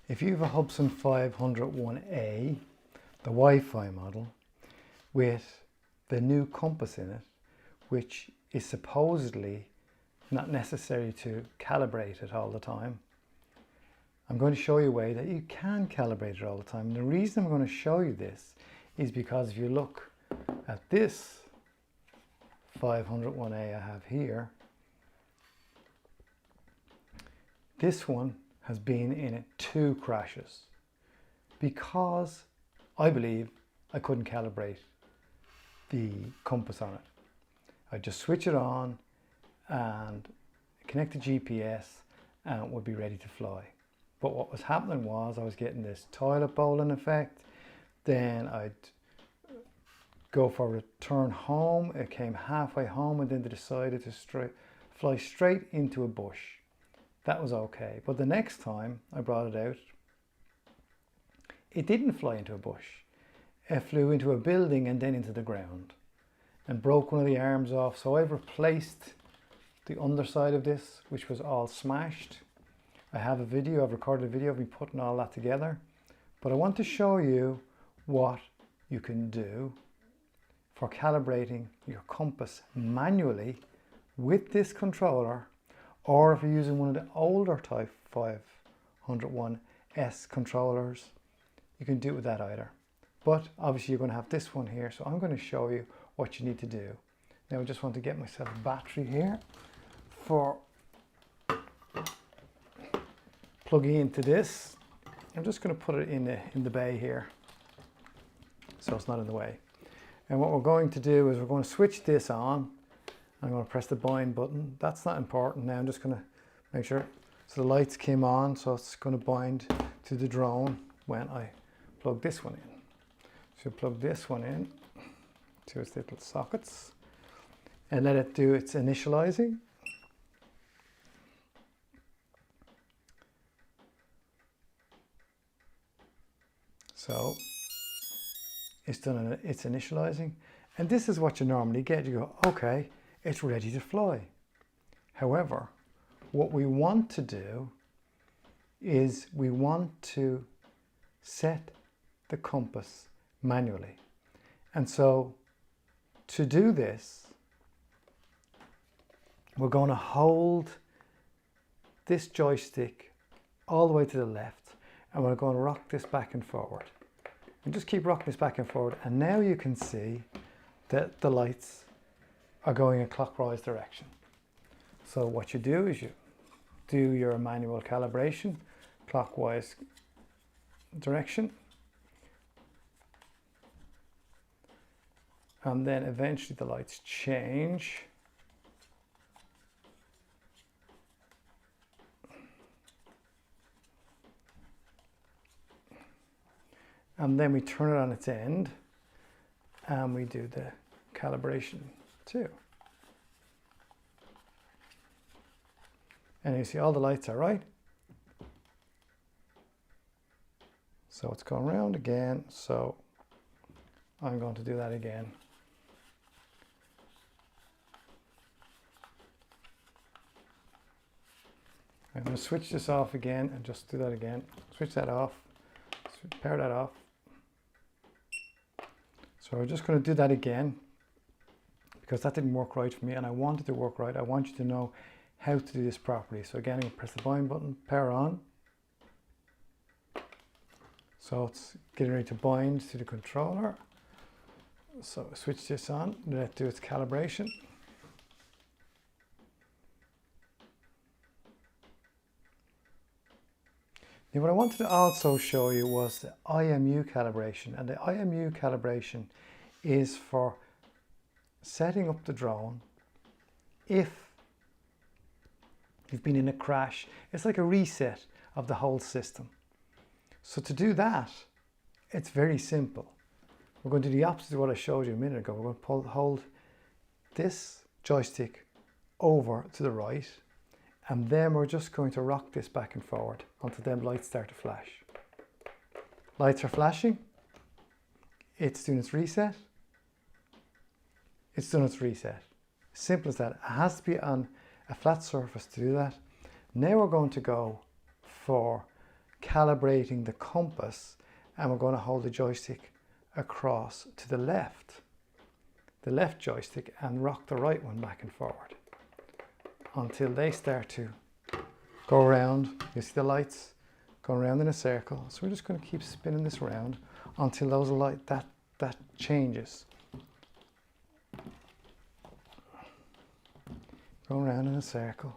If you have a Hubsan 501A, the Wi-Fi model, with the new compass in it, which is supposedly not necessary to calibrate it all the time, I'm going to show you a way that you can calibrate it all the time. And the reason I'm going to show you this is because if you look at this 501A I have here, this one has been in 2 crashes because I believe I couldn't calibrate the compass on it. I just switch it on and connect the GPS and it would be ready to fly. But what was happening was I was getting this toilet bowling effect. Then I'd go for a return home. It came halfway home and then they decided to fly straight into a bush. That was okay. But the next time I brought it out, it didn't fly into a bush. It flew into a building and then into the ground and broke one of the arms off. So I've replaced the underside of this, which was all smashed. I have a video, I've recorded a video of me putting all that together. But I want to show you what you can do for calibrating your compass manually with this controller, or if you're using one of the older type 501S controllers, you can do it with that either. But obviously you're going to have this one here, so I'm going to show you what you need to do. Now I just want to get myself a battery here for plugging into this. I'm just going to put it in the bay here so it's not in the way. And what we're going to do is we're going to switch this on. I'm going to press the bind button. That's not important now. I'm just going to make sure. So the lights came on, so it's going to bind to the drone when I plug this one in. So plug this one in to its little sockets and let it do its initializing. So it's done its initializing, and this is what you normally get. You go, okay, it's ready to fly. However, what we want to do is we want to set the compass manually. And so to do this, we're going to hold this joystick all the way to the left, and we're going to rock this back and forward. And just keep rocking this back and forward, and now you can see that the lights are going in clockwise direction. So what you do is you do your manual calibration, clockwise direction, and then eventually the lights change. And then we turn it on its end and we do the calibration too. And you see all the lights are right. So it's going around again. So I'm going to do that again. I'm going to switch this off again and just do that again. Switch that off. Power that off. So we're just going to do that again because that didn't work right for me and I want it to work right. I want you to know how to do this properly. So again, I'm going to press the bind button, power on. So it's getting ready to bind to the controller. So switch this on, let it do its calibration. Now what I wanted to also show you was the Imu calibration, and the Imu calibration is for setting up the drone if you've been in a crash. It's like a reset of the whole system. So to do that, it's very simple. We're going to do the opposite of what I showed you a minute ago. We're going to hold this joystick over to the right, and then we're just going to rock this back and forward until them lights start to flash. Lights are flashing. It's doing its reset. It's done its reset. Simple as that. It has to be on a flat surface to do that. Now we're going to go for calibrating the compass, and we're going to hold the joystick across to the left joystick, and rock the right one back and forward until they start to go around. You see the lights going around in a circle. So we're just going to keep spinning this around until those light that changes. Go around in a circle.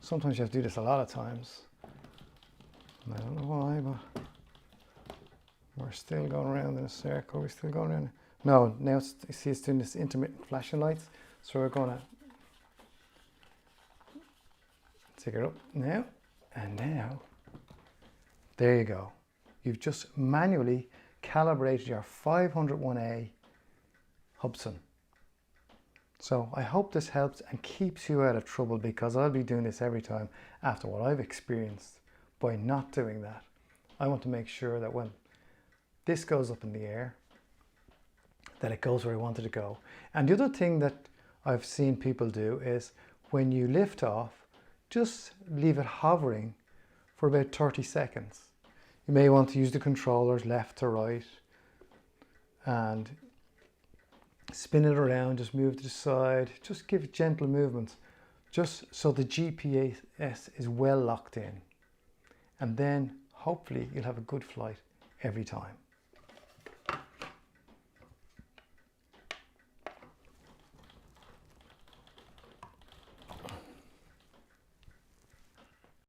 Sometimes you have to do this a lot of times. I don't know why, but we're still going around in a circle. We're still going around. No, now you see it's doing this intermittent flashing lights. So we're going to take it up now, and now, there you go. You've just manually calibrated your 501A Hubsan. So I hope this helps and keeps you out of trouble, because I'll be doing this every time after what I've experienced by not doing that. I want to make sure that when this goes up in the air, that it goes where I want it to go. And the other thing that I've seen people do is when you lift off, just leave it hovering for about 30 seconds. You may want to use the controllers left to right and spin it around, just move to the side, just give gentle movements, just so the GPS is well locked in. And then hopefully you'll have a good flight every time.